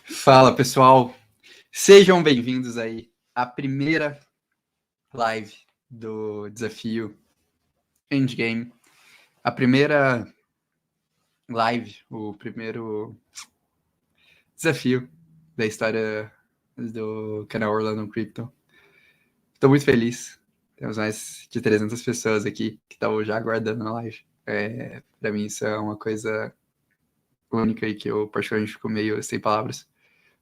Fala, pessoal. Sejam bem-vindos aí à primeira live do desafio Endgame. A primeira live, o primeiro desafio da história do canal Orlando Crypto. Estou muito feliz. Temos mais de 300 pessoas aqui que estão já aguardando a live. Para mim isso é uma coisa única e que eu particularmente fico meio sem palavras.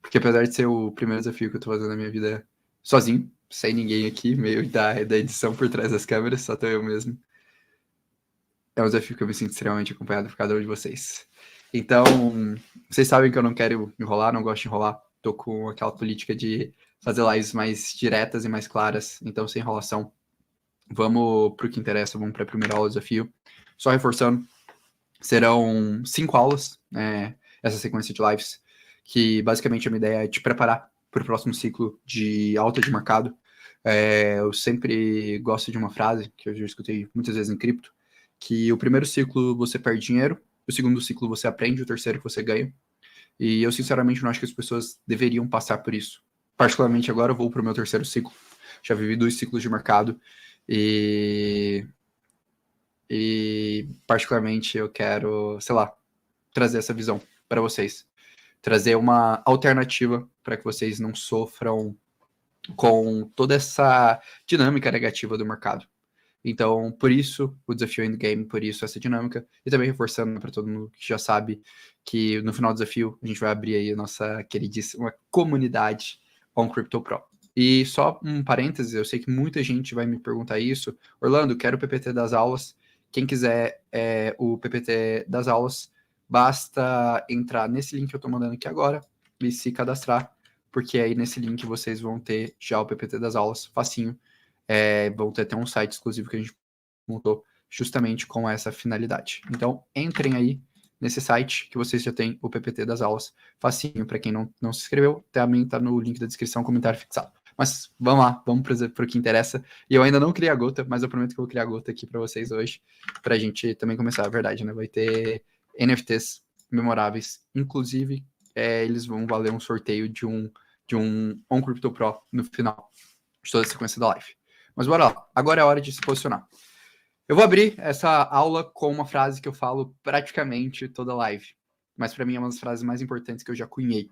Porque apesar de ser o primeiro desafio que eu tô fazendo na minha vida sozinho, sem ninguém aqui, meio da edição por trás das câmeras, só tô eu mesmo. É um desafio que eu me sinto extremamente acompanhado por cada um de vocês. Então, vocês sabem que eu não quero enrolar, não gosto de enrolar. Tô com aquela política de fazer lives mais diretas e mais claras, então sem enrolação. Vamos pro que interessa, vamos para a primeira aula do desafio. Só reforçando, serão 5 aulas, essa sequência de lives, que basicamente a minha ideia é te preparar para o próximo ciclo de alta de mercado. Eu sempre gosto de uma frase que eu já escutei muitas vezes em cripto, que o primeiro ciclo você perde dinheiro, o segundo ciclo você aprende, o terceiro você ganha. E eu sinceramente não acho que as pessoas deveriam passar por isso. Particularmente agora eu vou para o meu terceiro ciclo. Já vivi 2 ciclos de mercado e particularmente eu quero, sei lá, trazer essa visão para vocês. Trazer uma alternativa para que vocês não sofram com toda essa dinâmica negativa do mercado. Então, por isso, o desafio Endgame, por isso essa dinâmica, e também reforçando para todo mundo que já sabe que no final do desafio a gente vai abrir aí a nossa queridíssima comunidade On Crypto Pro. E só um parênteses, eu sei que muita gente vai me perguntar isso. Orlando, quero o PPT das aulas. Quem quiser o PPT das aulas, basta entrar nesse link que eu estou mandando aqui agora e se cadastrar, porque aí nesse link vocês vão ter já o PPT das aulas, facinho. Vão ter até um site exclusivo que a gente montou justamente com essa finalidade. Então, entrem aí nesse site que vocês já têm o PPT das aulas, facinho para quem não se inscreveu, também está no link da descrição, comentário fixado. Mas vamos lá, vamos para o que interessa. E eu ainda não criei a gota, mas eu prometo que eu vou criar a gota aqui para vocês hoje, para a gente também começar a verdade, né? Vai ter NFTs memoráveis, inclusive eles vão valer um sorteio de um On Crypto Pro no final de toda a sequência da live. Mas bora lá, agora é a hora de se posicionar. Eu vou abrir essa aula com uma frase que eu falo praticamente toda live, mas para mim é uma das frases mais importantes que eu já cunhei,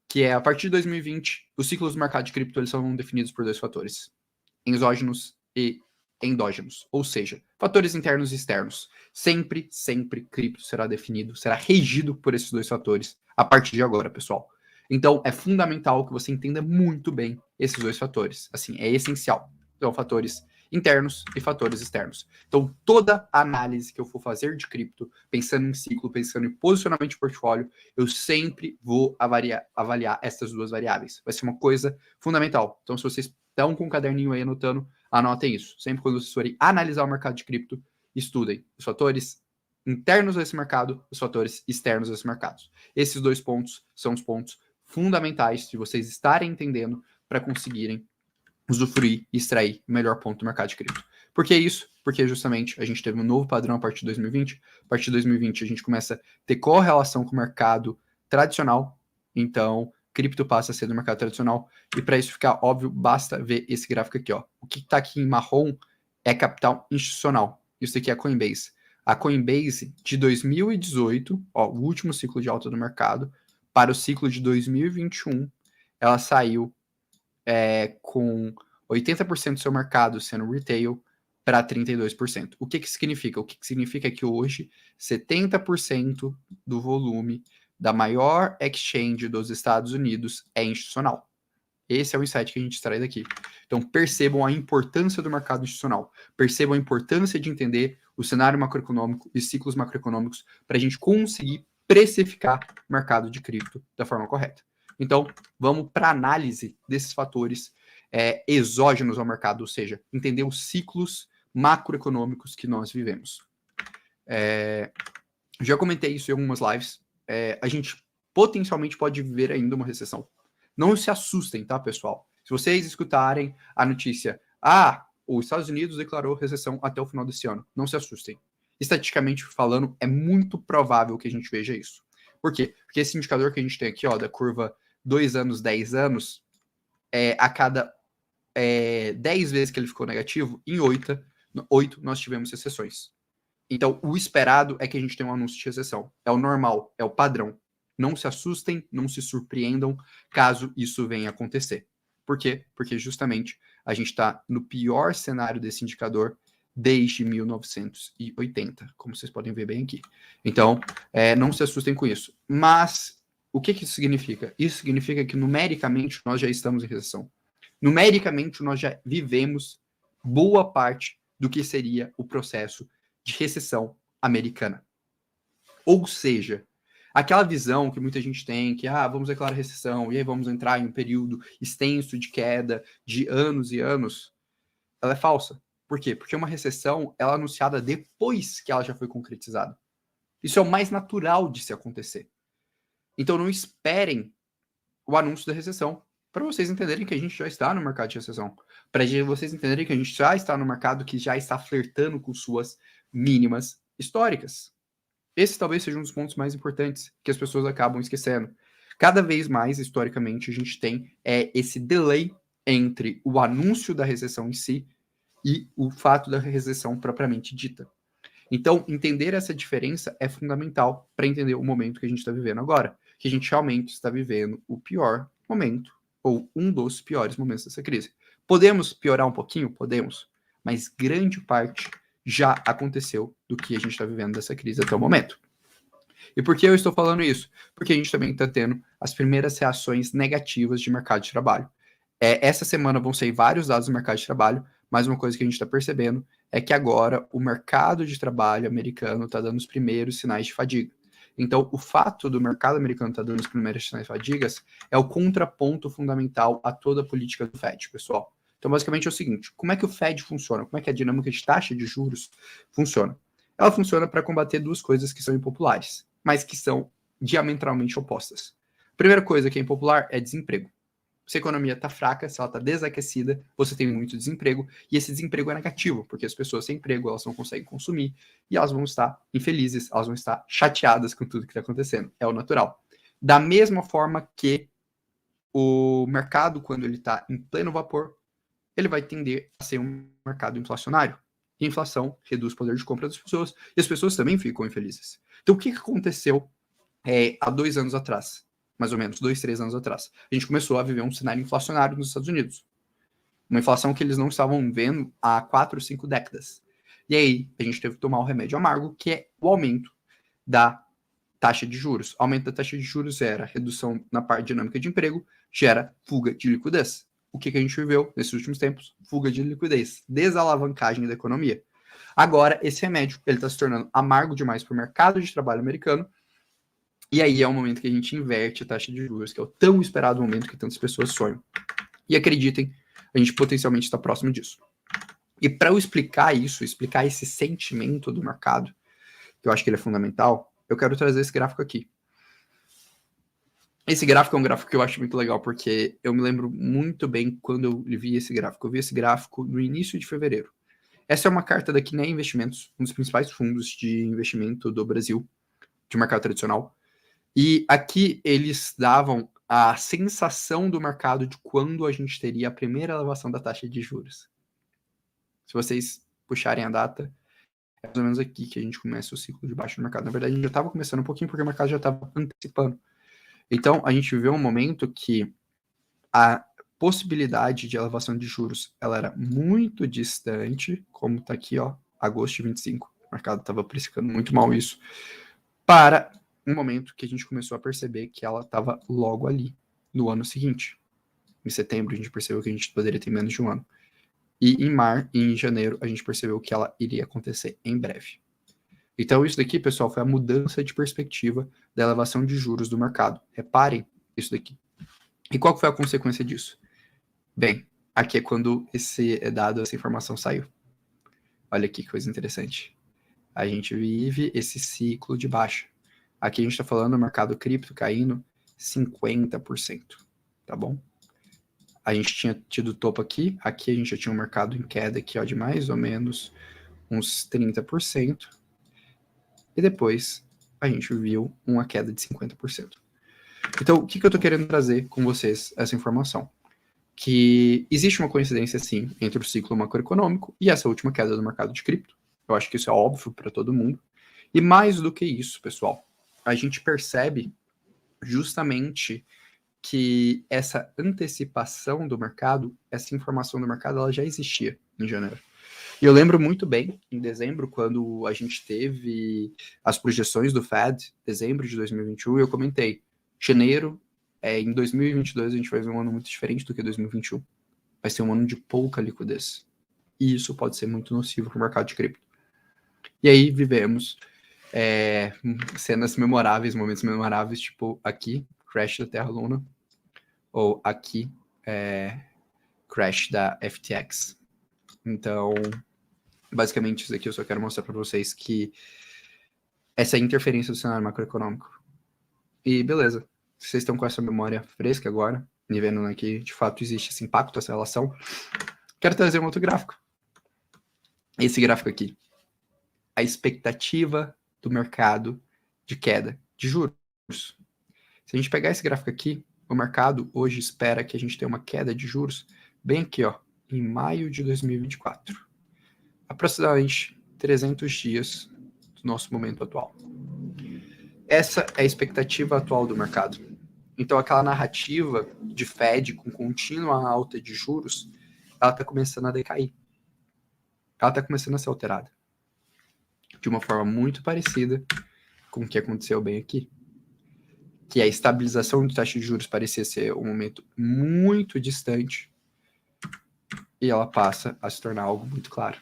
que é: a partir de 2020, os ciclos do mercado de cripto eles são definidos por 2 fatores, exógenos e endógenos, ou seja, fatores internos e externos. Sempre cripto será definido, será regido por esses 2 fatores a partir de agora, pessoal. Então, é fundamental que você entenda muito bem esses 2 fatores. Assim, é essencial. Então, fatores internos e fatores externos. Então, toda análise que eu for fazer de cripto, pensando em ciclo, pensando em posicionamento de portfólio, eu sempre vou avaliar essas 2 variáveis. Vai ser uma coisa fundamental. Então, se vocês estão com um caderninho aí anotando, anotem isso. Sempre quando vocês forem analisar o mercado de cripto, estudem os fatores internos desse mercado, os fatores externos desse mercado. Esses 2 pontos são os pontos fundamentais de vocês estarem entendendo para conseguirem usufruir e extrair o melhor ponto do mercado de cripto. Por que isso? Porque justamente a gente teve um novo padrão a partir de 2020. A partir de 2020 a gente começa a ter correlação com o mercado tradicional. Então, cripto passa a ser do mercado tradicional. E para isso ficar óbvio, basta ver esse gráfico aqui. Ó. O que está aqui em marrom é capital institucional. Isso aqui é a Coinbase. A Coinbase de 2018, ó, o último ciclo de alta do mercado, para o ciclo de 2021, ela saiu com 80% do seu mercado sendo retail para 32%. O que significa? O que significa é que hoje 70% do volume da maior exchange dos Estados Unidos é institucional. Esse é o insight que a gente extrai daqui. Então, percebam a importância do mercado institucional. Percebam a importância de entender o cenário macroeconômico e ciclos macroeconômicos para a gente conseguir precificar o mercado de cripto da forma correta. Então, vamos para a análise desses fatores exógenos ao mercado, ou seja, entender os ciclos macroeconômicos que nós vivemos. Já comentei isso em algumas lives. A gente potencialmente pode viver ainda uma recessão. Não se assustem, tá, pessoal? Se vocês escutarem a notícia, os Estados Unidos declarou recessão até o final desse ano, não se assustem. Estatisticamente falando, é muito provável que a gente veja isso. Por quê? Porque esse indicador que a gente tem aqui, ó, da curva 2 anos, 10 anos, a cada 10 vezes que ele ficou negativo, em 8 nós tivemos recessões. Então, o esperado é que a gente tenha um anúncio de recessão. É o normal, é o padrão. Não se assustem, não se surpreendam caso isso venha acontecer. Por quê? Porque justamente a gente está no pior cenário desse indicador desde 1980, como vocês podem ver bem aqui. Então, não se assustem com isso. Mas, o que isso significa? Isso significa que, numericamente, nós já estamos em recessão. Numericamente, nós já vivemos boa parte do que seria o processo de recessão americana. Ou seja, aquela visão que muita gente tem, que vamos declarar recessão, e aí vamos entrar em um período extenso de queda de anos e anos, ela é falsa. Por quê? Porque uma recessão ela é anunciada depois que ela já foi concretizada. Isso é o mais natural de se acontecer. Então não esperem o anúncio da recessão para vocês entenderem que a gente já está no mercado de recessão. Para vocês entenderem que a gente já está no mercado que já está flertando com suas mínimas históricas. Esse talvez seja um dos pontos mais importantes que as pessoas acabam esquecendo. Cada vez mais, historicamente, a gente tem esse delay entre o anúncio da recessão em si e o fato da recessão propriamente dita. Então, entender essa diferença é fundamental para entender o momento que a gente está vivendo agora, que a gente realmente está vivendo o pior momento, ou um dos piores momentos dessa crise. Podemos piorar um pouquinho? Podemos, mas grande parte já aconteceu do que a gente está vivendo dessa crise até o momento. E por que eu estou falando isso? Porque a gente também está tendo as primeiras reações negativas de mercado de trabalho. Essa semana vão sair vários dados do mercado de trabalho, mas uma coisa que a gente está percebendo é que agora o mercado de trabalho americano está dando os primeiros sinais de fadiga. Então, o fato do mercado americano estar dando os primeiros sinais de fadigas é o contraponto fundamental a toda a política do Fed, pessoal. Então, basicamente é o seguinte, como é que o Fed funciona? Como é que a dinâmica de taxa de juros funciona? Ela funciona para combater duas coisas que são impopulares, mas que são diametralmente opostas. A primeira coisa que é impopular é desemprego. Se a economia está fraca, se ela está desaquecida, você tem muito desemprego, e esse desemprego é negativo, porque as pessoas sem emprego, elas não conseguem consumir, e elas vão estar infelizes, elas vão estar chateadas com tudo que está acontecendo. É o natural. Da mesma forma que o mercado, quando ele está em pleno vapor, ele vai tender a ser um mercado inflacionário. E a inflação reduz o poder de compra das pessoas, e as pessoas também ficam infelizes. Então, o que aconteceu há 2 anos atrás? Mais ou menos, 2, 3 anos atrás. A gente começou a viver um cenário inflacionário nos Estados Unidos. Uma inflação que eles não estavam vendo há 4, 5 décadas. E aí, a gente teve que tomar o remédio amargo, que é o aumento da taxa de juros. O aumento da taxa de juros gera redução na parte dinâmica de emprego, gera fuga de liquidez. O que a gente viveu nesses últimos tempos? Fuga de liquidez, desalavancagem da economia. Agora, esse remédio ele está se tornando amargo demais para o mercado de trabalho americano, e aí é o momento que a gente inverte a taxa de juros, que é o tão esperado momento que tantas pessoas sonham. E acreditem, a gente potencialmente está próximo disso. E para eu explicar isso, explicar esse sentimento do mercado, que eu acho que ele é fundamental, eu quero trazer esse gráfico aqui. Esse gráfico é um gráfico que eu acho muito legal, porque eu me lembro muito bem quando eu vi esse gráfico. Eu vi esse gráfico no início de fevereiro. Essa é uma carta da Quiné Investimentos, um dos principais fundos de investimento do Brasil, de mercado tradicional. E aqui eles davam a sensação do mercado de quando a gente teria a primeira elevação da taxa de juros. Se vocês puxarem a data, é mais ou menos aqui que a gente começa o ciclo de baixo do mercado. Na verdade, a gente já estava começando um pouquinho porque o mercado já estava antecipando. Então, a gente viveu um momento que a possibilidade de elevação de juros ela era muito distante, como está aqui, ó, agosto de 25. O mercado estava precificando muito mal isso, para um momento que a gente começou a perceber que ela estava logo ali, no ano seguinte. Em setembro, a gente percebeu que a gente poderia ter menos de um ano. E em janeiro, a gente percebeu que ela iria acontecer em breve. Então, isso daqui, pessoal, foi a mudança de perspectiva da elevação de juros do mercado. Reparem isso daqui. E qual foi a consequência disso? Bem, aqui é quando esse dado, essa informação saiu. Olha aqui que coisa interessante. A gente vive esse ciclo de baixa. Aqui a gente está falando do mercado cripto caindo 50%, tá bom? A gente tinha tido topo aqui a gente já tinha um mercado em queda aqui, ó, de mais ou menos uns 30%. E depois a gente viu uma queda de 50%. Então, o que eu estou querendo trazer com vocês essa informação? Que existe uma coincidência, sim, entre o ciclo macroeconômico e essa última queda do mercado de cripto. Eu acho que isso é óbvio para todo mundo. E mais do que isso, pessoal, a gente percebe justamente que essa antecipação do mercado, essa informação do mercado, ela já existia em janeiro. E eu lembro muito bem, em dezembro, quando a gente teve as projeções do Fed, dezembro de 2021, eu comentei, janeiro, em 2022, a gente vai ver um ano muito diferente do que 2021. Vai ser um ano de pouca liquidez. E isso pode ser muito nocivo para o mercado de cripto. E aí vivemos cenas memoráveis, momentos memoráveis, tipo aqui, crash da Terra Luna, ou aqui, crash da FTX. Então, basicamente, isso aqui eu só quero mostrar para vocês que essa interferência do cenário macroeconômico. E beleza, vocês estão com essa memória fresca agora, e vendo que de fato existe esse impacto, essa relação, quero trazer um outro gráfico. Esse gráfico aqui. A expectativa do mercado de queda de juros. Se a gente pegar esse gráfico aqui, o mercado hoje espera que a gente tenha uma queda de juros bem aqui, ó, em maio de 2024. Aproximadamente 300 dias do nosso momento atual. Essa é a expectativa atual do mercado. Então, aquela narrativa de Fed com contínua alta de juros, ela está começando a decair. Ela está começando a ser alterada. De uma forma muito parecida com o que aconteceu bem aqui. Que a estabilização de taxa de juros parecia ser um momento muito distante e ela passa a se tornar algo muito claro.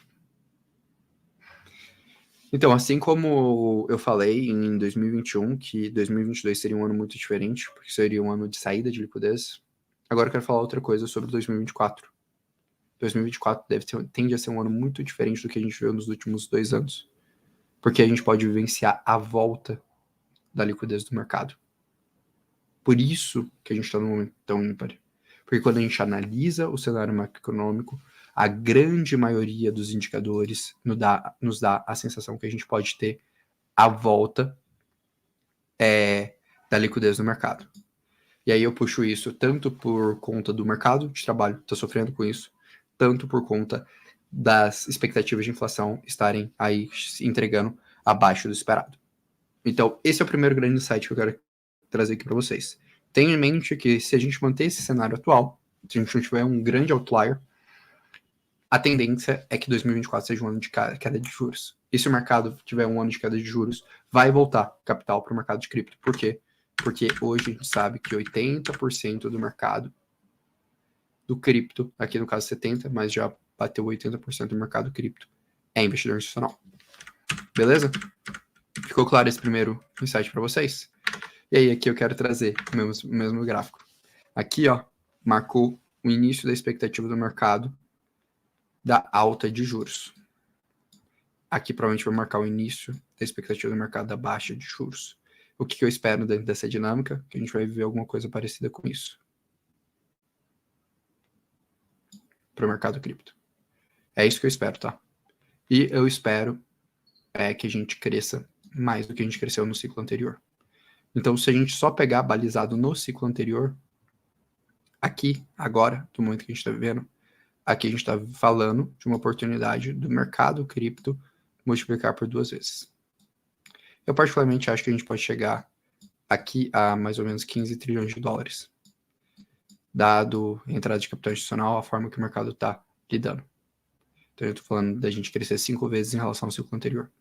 Então, assim como eu falei em 2021, que 2022 seria um ano muito diferente, porque seria um ano de saída de liquidez, agora eu quero falar outra coisa sobre 2024. 2024 tende a ser um ano muito diferente do que a gente viu nos últimos 2 anos, porque a gente pode vivenciar a volta da liquidez do mercado. Por isso que a gente está num momento tão ímpar. Porque quando a gente analisa o cenário macroeconômico, a grande maioria dos indicadores nos dá a sensação que a gente pode ter a volta da liquidez do mercado. E aí eu puxo isso tanto por conta do mercado de trabalho que está sofrendo com isso, tanto por conta das expectativas de inflação estarem aí se entregando abaixo do esperado. Então, esse é o primeiro grande insight que eu quero trazer aqui para vocês. Tenha em mente que se a gente manter esse cenário atual, se a gente não tiver um grande outlier, a tendência é que 2024 seja um ano de queda de juros. E se o mercado tiver um ano de queda de juros, vai voltar capital para o mercado de cripto. Por quê? Porque hoje a gente sabe que 80% do mercado do cripto, aqui no caso 70%, mas já bateu 80% do mercado cripto, é investidor institucional. Beleza? Ficou claro esse primeiro insight para vocês? E aí aqui eu quero trazer o mesmo gráfico. Aqui, ó, marcou o início da expectativa do mercado da alta de juros. Aqui provavelmente vai marcar o início da expectativa do mercado da baixa de juros. O que eu espero dentro dessa dinâmica? Que a gente vai viver alguma coisa parecida com isso. Para o mercado cripto. É isso que eu espero, tá? E eu espero que a gente cresça mais do que a gente cresceu no ciclo anterior. Então, se a gente só pegar balizado no ciclo anterior, aqui, agora, do momento que a gente está vivendo, aqui a gente está falando de uma oportunidade do mercado cripto multiplicar por 2 vezes. Eu particularmente acho que a gente pode chegar aqui a mais ou menos 15 trilhões de dólares, dado a entrada de capital institucional, a forma que o mercado está lidando. Então eu estou falando da gente crescer 5 vezes em relação ao ciclo anterior.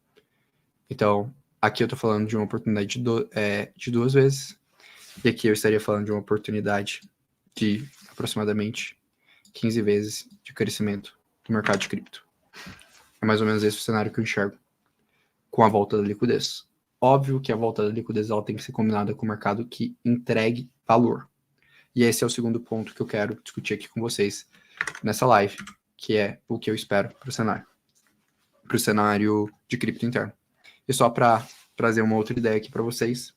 Então, aqui eu estou falando de uma oportunidade de 2 vezes, e aqui eu estaria falando de uma oportunidade de aproximadamente 15 vezes de crescimento do mercado de cripto. É mais ou menos esse o cenário que eu enxergo com a volta da liquidez. Óbvio que a volta da liquidez ela tem que ser combinada com o mercado que entregue valor. E esse é o segundo ponto que eu quero discutir aqui com vocês nessa live, que é o que eu espero para o cenário de cripto interno. E só para trazer uma outra ideia aqui para vocês,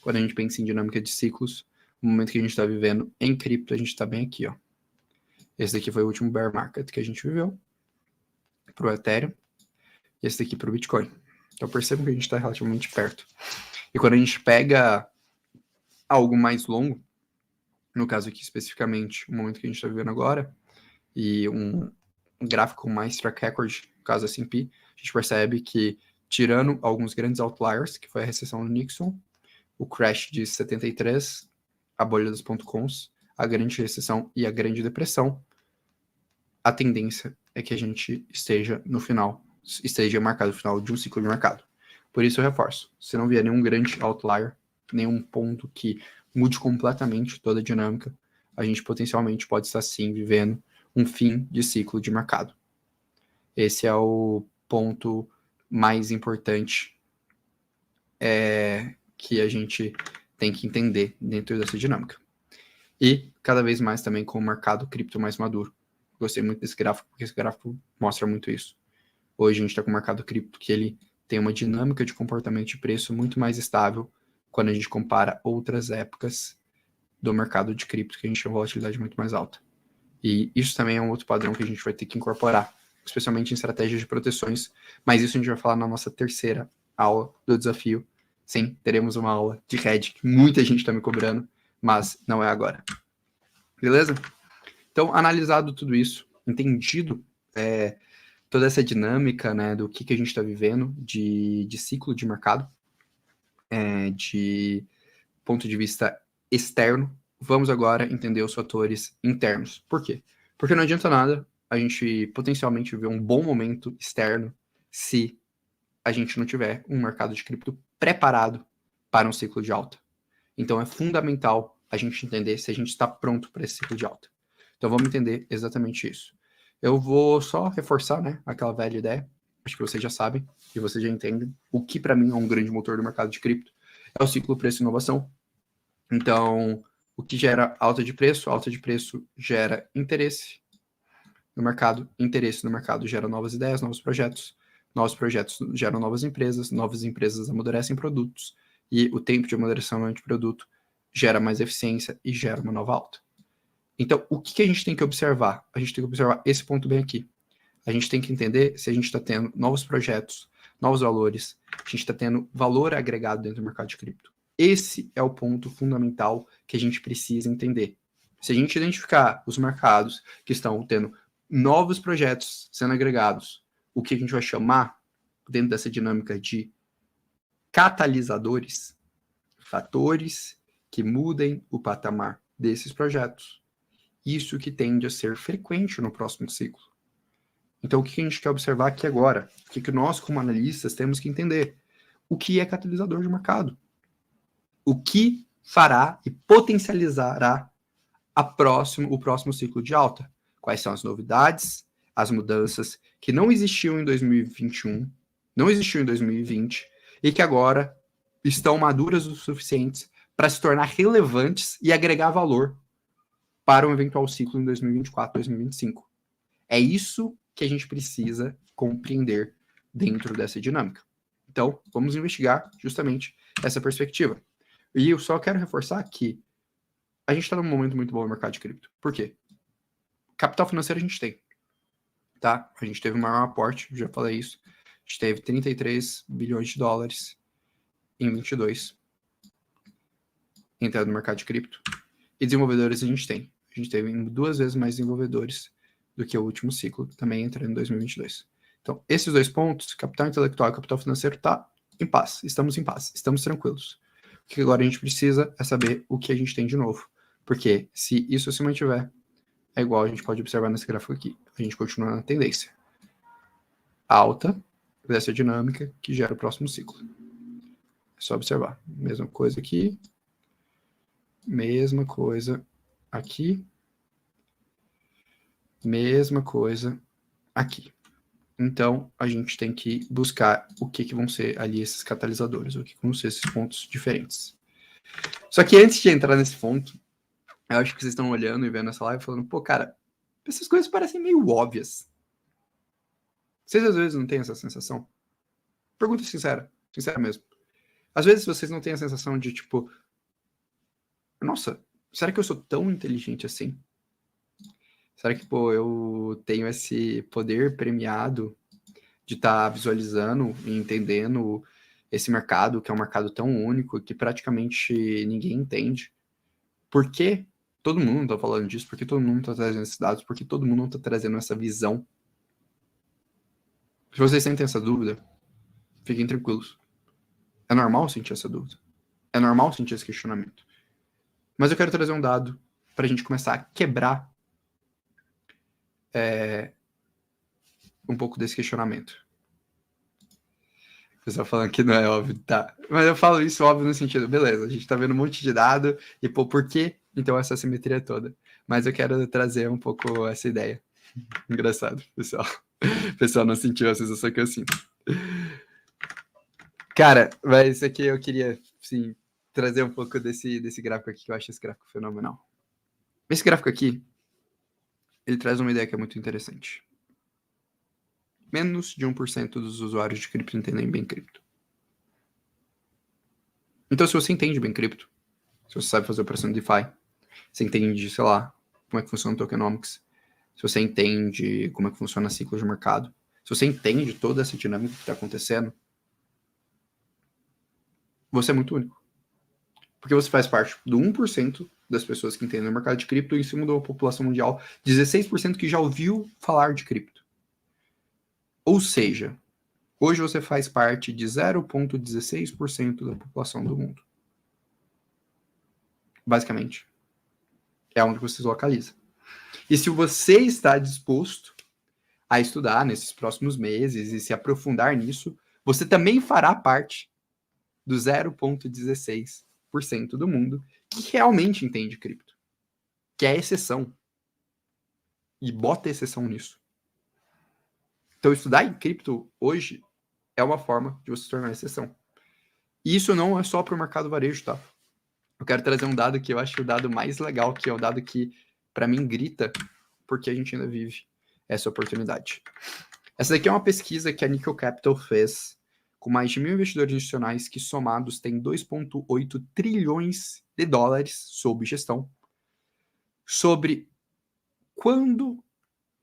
quando a gente pensa em dinâmica de ciclos, no momento que a gente está vivendo em cripto, a gente está bem aqui, ó. Esse daqui foi o último bear market que a gente viveu para o Ethereum, e esse daqui para o Bitcoin. Então percebam que a gente está relativamente perto. E quando a gente pega algo mais longo, no caso aqui especificamente, o momento que a gente está vivendo agora, e um gráfico mais track record, no caso S&P, a gente percebe que, tirando alguns grandes outliers, que foi a recessão do Nixon, o crash de 73, a bolha dos .coms, a grande recessão e a grande depressão, a tendência é que a gente esteja marcado no final de um ciclo de mercado. Por isso eu reforço, se não vier nenhum grande outlier, nenhum ponto que mude completamente toda a dinâmica, a gente potencialmente pode estar sim vivendo um fim de ciclo de mercado. Esse é o ponto mais importante que a gente tem que entender dentro dessa dinâmica. E cada vez mais também com o mercado cripto mais maduro. Gostei muito desse gráfico, porque esse gráfico mostra muito isso. Hoje a gente está com o mercado cripto que ele tem uma dinâmica de comportamento de preço muito mais estável quando a gente compara outras épocas do mercado de cripto, que a gente tem uma volatilidade muito mais alta. E isso também é um outro padrão que a gente vai ter que incorporar, especialmente em estratégias de proteções, mas isso a gente vai falar na nossa terceira aula do desafio. Sim, teremos uma aula de hedge que muita gente está me cobrando, mas não é agora. Beleza? Então, analisado tudo isso, entendido toda essa dinâmica, né, do que a gente está vivendo de ciclo de mercado, de ponto de vista externo, vamos agora entender os fatores internos. Por quê? Porque não adianta nada a gente potencialmente ver um bom momento externo se a gente não tiver um mercado de cripto preparado para um ciclo de alta. Então é fundamental a gente entender se a gente está pronto para esse ciclo de alta. Então vamos entender exatamente isso. Eu vou só reforçar, né, aquela velha ideia, acho que vocês já sabem e vocês já entendem, o que para mim é um grande motor do mercado de cripto é o ciclo preço-inovação. Então, o que gera alta de preço gera interesse no mercado gera novas ideias, novos projetos geram novas empresas amadurecem produtos, e o tempo de amadurecimento de produto gera mais eficiência e gera uma nova alta. Então, o que a gente tem que observar? A gente tem que observar esse ponto bem aqui. A gente tem que entender se a gente está tendo novos projetos, novos valores, a gente está tendo valor agregado dentro do mercado de cripto. Esse é o ponto fundamental que a gente precisa entender. Se a gente identificar os mercados que estão tendo novos projetos sendo agregados, o que a gente vai chamar dentro dessa dinâmica de catalisadores, fatores que mudem o patamar desses projetos. Isso que tende a ser frequente no próximo ciclo. Então, o que a gente quer observar aqui agora? O que nós, como analistas, temos que entender? O que é catalisador de mercado? O que fará e potencializará o próximo ciclo de alta? Quais são as novidades, as mudanças que não existiam em 2021, não existiam em 2020, e que agora estão maduras o suficientes para se tornar relevantes e agregar valor para um eventual ciclo em 2024, 2025. É isso que a gente precisa compreender dentro dessa dinâmica. Então, vamos investigar justamente essa perspectiva. E eu só quero reforçar que a gente está num momento muito bom no mercado de cripto. Por quê? Capital financeiro a gente tem, tá? A gente teve o maior aporte, já falei isso. A gente teve 33 bilhões de dólares em 22 entrando no mercado de cripto. E desenvolvedores a gente tem. A gente teve 2 vezes mais desenvolvedores do que o último ciclo, também entrando em 2022. Então, esses 2 pontos, capital intelectual e capital financeiro, tá em paz. Estamos em paz, estamos tranquilos. O que agora a gente precisa é saber o que a gente tem de novo. Porque se isso se mantiver, é igual a gente pode observar nesse gráfico aqui. A gente continua na tendência alta dessa dinâmica que gera o próximo ciclo. É só observar. Mesma coisa aqui. Mesma coisa aqui. Mesma coisa aqui. Então, a gente tem que buscar o que vão ser ali esses catalisadores, o que vão ser esses pontos diferentes. Só que antes de entrar nesse ponto, eu acho que vocês estão olhando e vendo essa live falando, pô, cara, essas coisas parecem meio óbvias. Vocês às vezes não têm essa sensação? Pergunta sincera mesmo. Às vezes vocês não têm a sensação de, tipo, nossa, será que eu sou tão inteligente assim? Será que, pô, eu tenho esse poder premiado de estar visualizando e entendendo esse mercado, que é um mercado tão único, que praticamente ninguém entende. Por que todo mundo está falando disso? Por que todo mundo está trazendo esses dados? Por que todo mundo está trazendo essa visão? Se vocês sentem essa dúvida, fiquem tranquilos. É normal sentir essa dúvida. É normal sentir esse questionamento. Mas eu quero trazer um dado para a gente começar a quebrar um pouco desse questionamento. O pessoal falando que não é óbvio, tá? Mas eu falo isso óbvio no sentido, beleza, a gente tá vendo um monte de dado, e pô, por que então essa simetria toda? Mas eu quero trazer um pouco essa ideia. Engraçado, pessoal. O pessoal não sentiu a sensação que eu sinto. Cara, mas isso aqui eu queria, sim, trazer um pouco desse gráfico aqui, que eu acho esse gráfico fenomenal. Esse gráfico aqui, ele traz uma ideia que é muito interessante. Menos de 1% dos usuários de cripto entendem bem cripto. Então, se você entende bem cripto, se você sabe fazer operação de DeFi, você entende, sei lá, como é que funciona o tokenomics, se você entende como é que funciona ciclos de mercado, se você entende toda essa dinâmica que está acontecendo, você é muito único. Porque você faz parte do 1% das pessoas que entendem o mercado de cripto em cima da população mundial, 16% que já ouviu falar de cripto. Ou seja, hoje você faz parte de 0,16% da população do mundo. Basicamente. É onde você se localiza. E se você está disposto a estudar nesses próximos meses e se aprofundar nisso, você também fará parte do 0,16% do mundo que realmente entende cripto, que é a exceção. E bota exceção nisso. Então, estudar em cripto hoje é uma forma de você se tornar exceção. E isso não é só para o mercado varejo, tá? Eu quero trazer um dado que eu acho o dado mais legal, que é o dado que, para mim, grita porque a gente ainda vive essa oportunidade. Essa daqui é uma pesquisa que a Nickel Capital fez com mais de 1.000 investidores institucionais que somados têm 2,8 trilhões de dólares sob gestão, sobre quando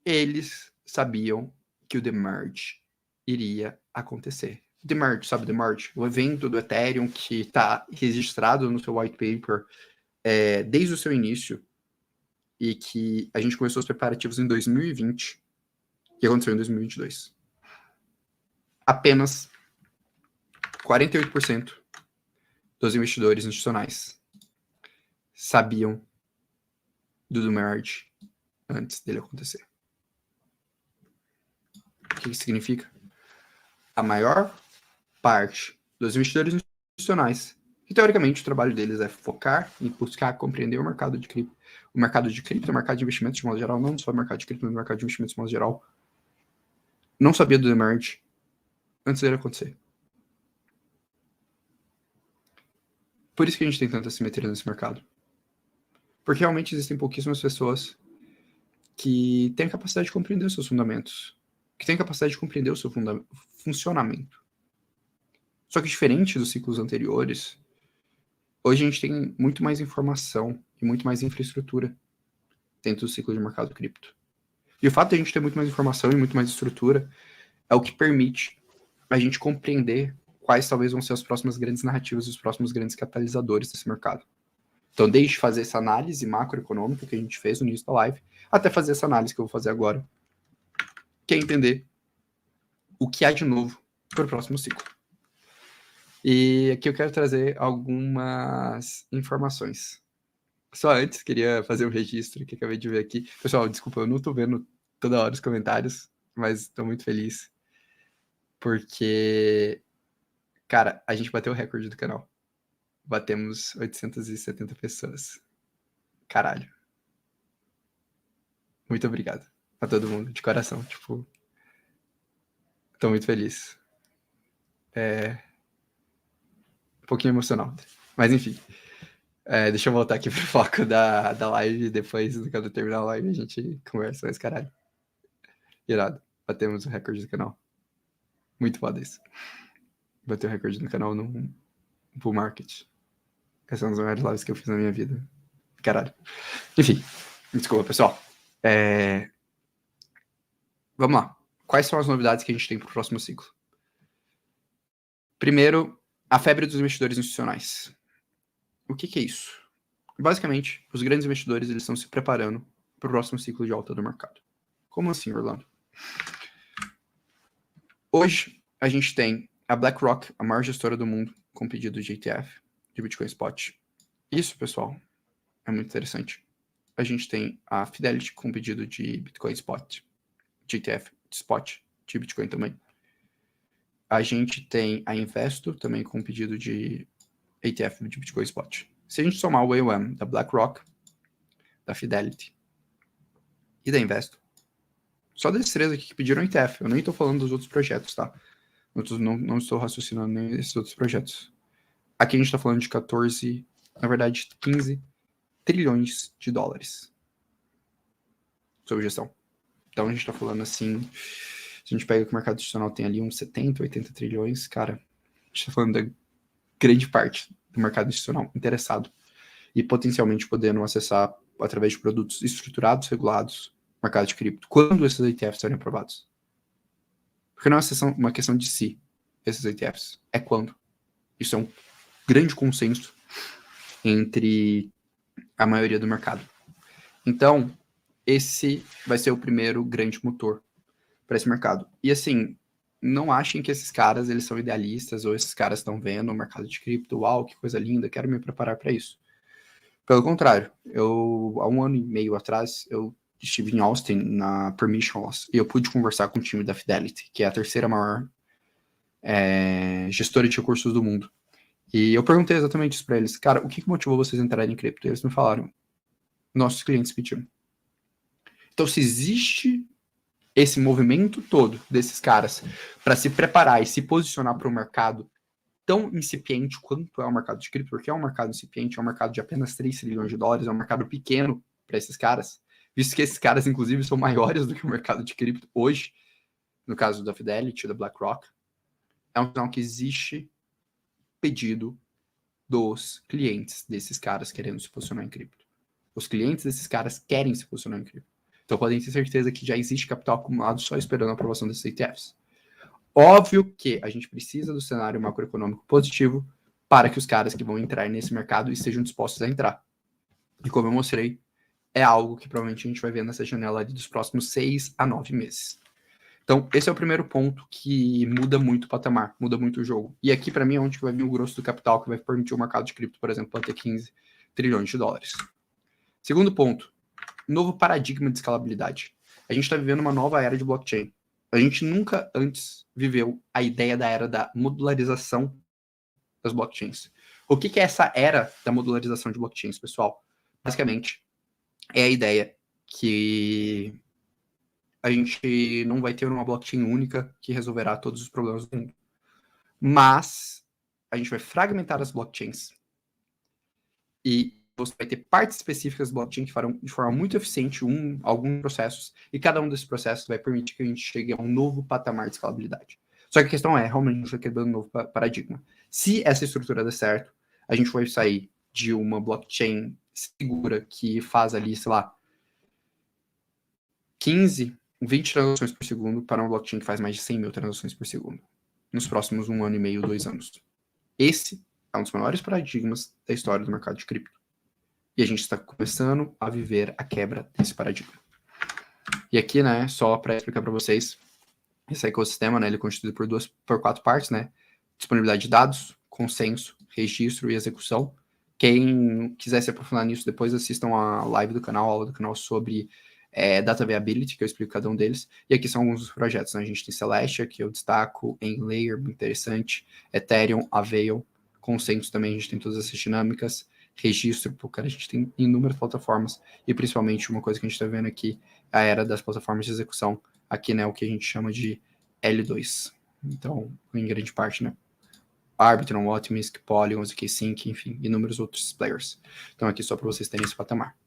eles sabiam que o Demerge iria acontecer. Demerge, sabe Demerge? O evento do Ethereum que está registrado no seu white paper desde o seu início e que a gente começou os preparativos em 2020 e aconteceu em 2022. Apenas 48% dos investidores institucionais sabiam do Demerge antes dele acontecer. O que isso significa? A maior parte dos investidores institucionais, que teoricamente o trabalho deles é focar em buscar compreender o mercado de cripto, o mercado de investimentos de modo geral, não só o mercado de cripto, mas o mercado de investimentos de modo geral, não sabia do Demerge antes dele acontecer. Por isso que a gente tem tanta simetria nesse mercado. Porque realmente existem pouquíssimas pessoas que têm a capacidade de compreender os seus fundamentos, que têm a capacidade de compreender o seu funcionamento. Só que diferente dos ciclos anteriores, hoje a gente tem muito mais informação e muito mais infraestrutura dentro do ciclo de mercado cripto. E o fato de a gente ter muito mais informação e muito mais estrutura é o que permite a gente compreender quais talvez vão ser as próximas grandes narrativas e os próximos grandes catalisadores desse mercado. Então, desde fazer essa análise macroeconômica que a gente fez no início da live, até fazer essa análise que eu vou fazer agora, que é entender o que há de novo para o próximo ciclo. E aqui eu quero trazer algumas informações. Só antes, queria fazer um registro que acabei de ver aqui. Pessoal, desculpa, eu não estou vendo toda hora os comentários, mas estou muito feliz. Porque, cara, a gente bateu o recorde do canal. Batemos 870 pessoas. Caralho. Muito obrigado a todo mundo, de coração. Tipo, tô muito feliz. Um pouquinho emocional. Mas enfim. Deixa eu voltar aqui pro foco da live. Depois, quando terminar a live, a gente conversa mais, caralho. Irado. Batemos o recorde do canal. Muito foda isso. Bateu o recorde no canal no bull market. Essas são as maiores lives que eu fiz na minha vida. Caralho. Enfim. Desculpa, pessoal. Vamos lá. Quais são as novidades que a gente tem pro próximo ciclo? Primeiro, A febre dos investidores institucionais. O que é isso? Basicamente, os grandes investidores eles estão se preparando para o próximo ciclo de alta do mercado. Como assim, Orlando? Hoje, a gente tem a BlackRock, a maior gestora do mundo, com pedido de ETF, de Bitcoin Spot. Isso, pessoal, é muito interessante. A gente tem a Fidelity com pedido de Bitcoin Spot, de ETF de Spot, de Bitcoin também. A gente tem a Investo também com pedido de ETF de Bitcoin Spot. Se a gente somar o AUM da BlackRock, da Fidelity e da Investo, só desses três aqui que pediram ETF, eu nem estou falando dos outros projetos, tá? Não estou raciocinando nem esses outros projetos. Aqui a gente está falando de 14, na verdade, 15 trilhões de dólares sobre gestão. Então a gente está falando assim, se a gente pega que o mercado institucional tem ali uns 70, 80 trilhões, cara, a gente está falando da grande parte do mercado institucional interessado e potencialmente podendo acessar através de produtos estruturados, regulados, mercado de cripto, quando esses ETFs serem aprovados. Porque não é uma questão de si, esses ETFs, é quando. Isso é um grande consenso entre a maioria do mercado. Então, esse vai ser o primeiro grande motor para esse mercado. E assim, não achem que esses caras eles são idealistas ou esses caras estão vendo o mercado de cripto, uau, que coisa linda, quero me preparar para isso. Pelo contrário, há 1 ano e meio atrás, eu estive em Austin, na Permissionless, e eu pude conversar com o time da Fidelity, que é a terceira maior gestora de recursos do mundo. E eu perguntei exatamente isso para eles. Cara, o que motivou vocês a entrarem em cripto? E eles me falaram, nossos clientes pediram. Então, se existe esse movimento todo desses caras para se preparar e se posicionar para um mercado tão incipiente quanto é o mercado de cripto, porque é um mercado incipiente, é um mercado de apenas 3 trilhões de dólares, é um mercado pequeno para esses caras, visto que esses caras, inclusive, são maiores do que o mercado de cripto hoje, no caso da Fidelity, da BlackRock, é um sinal que existe pedido dos clientes desses caras querendo se posicionar em cripto. Os clientes desses caras querem se posicionar em cripto. Então podem ter certeza que já existe capital acumulado só esperando a aprovação desses ETFs. Óbvio que a gente precisa do cenário macroeconômico positivo para que os caras que vão entrar nesse mercado estejam dispostos a entrar. E como eu mostrei, é algo que provavelmente a gente vai ver nessa janela ali dos próximos 6 a 9 meses. Então, esse é o primeiro ponto que muda muito o patamar, muda muito o jogo. E aqui, para mim, é onde vai vir o grosso do capital que vai permitir o mercado de cripto, por exemplo, ter 15 trilhões de dólares. Segundo ponto, novo paradigma de escalabilidade. A gente está vivendo uma nova era de blockchain. A gente nunca antes viveu a ideia da era da modularização das blockchains. O que é essa era da modularização de blockchains, pessoal? Basicamente, é a ideia que a gente não vai ter uma blockchain única que resolverá todos os problemas do mundo. Mas a gente vai fragmentar as blockchains e você vai ter partes específicas da blockchain que farão de forma muito eficiente alguns processos, e cada um desses processos vai permitir que a gente chegue a um novo patamar de escalabilidade. Só que a questão é, realmente, a gente está quebrando um novo paradigma. Se essa estrutura der certo, a gente vai sair de uma blockchain segura que faz ali, sei lá, 15, 20 transações por segundo para uma blockchain que faz mais de 100 mil transações por segundo nos próximos 1 ano e meio, 2 anos. Esse é um dos maiores paradigmas da história do mercado de cripto. E a gente está começando a viver a quebra desse paradigma. E aqui, né, só para explicar para vocês, esse ecossistema, né, ele é constituído por 4 partes, né? Disponibilidade de dados, consenso, registro e execução. Quem quiser se aprofundar nisso, depois assistam a live do canal, a aula do canal sobre Data Viability, que eu explico cada um deles. E aqui são alguns dos projetos, né? A gente tem Celestia, que eu destaco, Enlayer, muito interessante, Ethereum, Avail, consenso também, a gente tem todas essas dinâmicas, registro, pô, cara, a gente tem inúmeras plataformas, e principalmente uma coisa que a gente está vendo aqui, a era das plataformas de execução, aqui, né, o que a gente chama de L2. Então, em grande parte, né, Arbitrum, Optimistic, Polygon, ZK-Sync, enfim, inúmeros outros players. Então, aqui só para vocês terem esse patamar.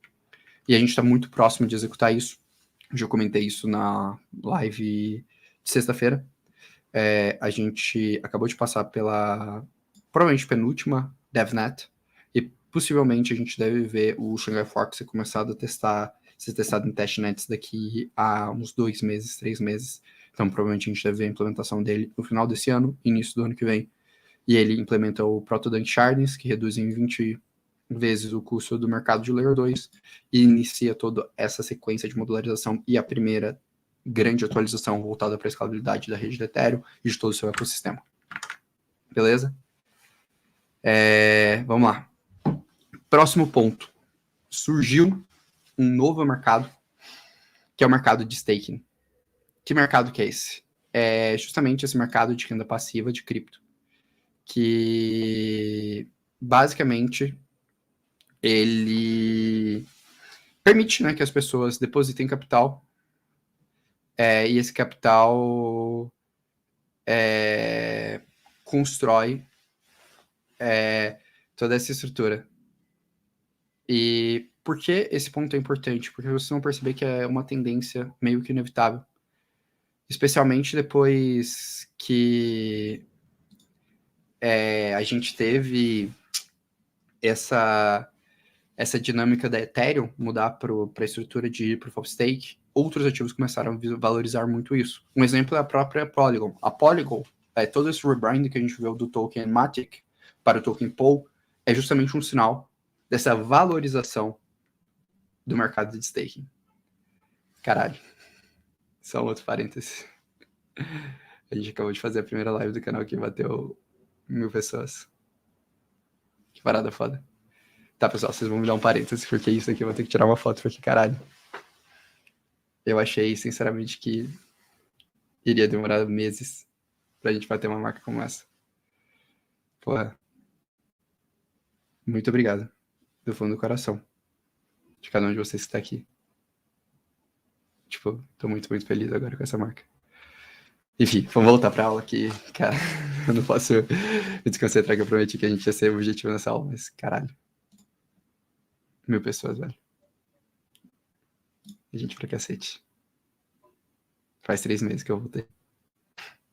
E a gente está muito próximo de executar isso. Eu já comentei isso na live de sexta-feira. A gente acabou de passar pela, provavelmente, penúltima DevNet, e possivelmente a gente deve ver o Shanghai Fork ser começado a ser testado em testnets daqui a uns 2 meses, 3 meses. Então, provavelmente a gente deve ver a implementação dele no final desse ano, início do ano que vem. E ele implementa o Proto-Dunk Shardings, que reduz em 20 vezes o custo do mercado de Layer 2 e inicia toda essa sequência de modularização e a primeira grande atualização voltada para a escalabilidade da rede de Ethereum e de todo o seu ecossistema. Beleza? Vamos lá. Próximo ponto. Surgiu um novo mercado, que é o mercado de staking. Que mercado que é esse? É justamente esse mercado de renda passiva de cripto, que basicamente ele permite, né, que as pessoas depositem capital e esse capital constrói toda essa estrutura. E por que esse ponto é importante? Porque vocês vão perceber que é uma tendência meio que inevitável. Especialmente depois que a gente teve essa dinâmica da Ethereum mudar para a estrutura de Proof of Stake, outros ativos começaram a valorizar muito isso. Um exemplo é a própria Polygon. A Polygon, todo esse rebranding que a gente viu do token Matic para o token POL, é justamente um sinal dessa valorização do mercado de staking. Caralho. Só um outro parêntese. A gente acabou de fazer a primeira live do canal que bateu 1000 pessoas. Que parada foda. Tá, pessoal, vocês vão me dar um parêntese, porque isso aqui eu vou ter que tirar uma foto, porque caralho. Eu achei, sinceramente, que iria demorar meses pra gente bater uma marca como essa. Porra. Muito obrigado. Do fundo do coração. De cada um de vocês que tá aqui. Tipo, tô muito, muito feliz agora com essa marca. Enfim, vamos voltar pra aula aqui. Cara, eu não posso me desconcentrar, que eu prometi que a gente ia ser objetivo nessa aula, mas caralho. 1000 pessoas, velho. A gente pra cacete. Faz 3 meses que eu voltei.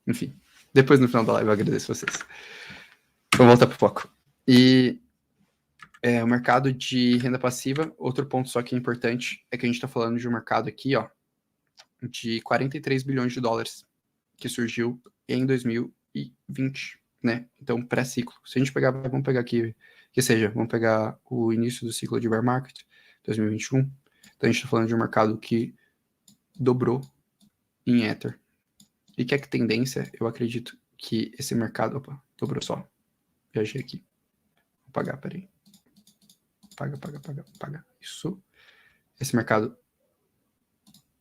Enfim, depois no final da live eu agradeço vocês. Vamos voltar pro foco. E o mercado de renda passiva, outro ponto só que é importante, é que a gente tá falando de um mercado aqui, ó, de 43 bilhões de dólares, que surgiu em 2020, né? Então, pré-ciclo. Se a gente pegar, vamos pegar aqui, vamos pegar o início do ciclo de bear market, 2021. Então, a gente tá falando de um mercado que dobrou em Ether. E que é que tendência, eu acredito que esse mercado... Opa, dobrou só. Viajei aqui. Vou pagar, peraí. Paga. Isso. Esse mercado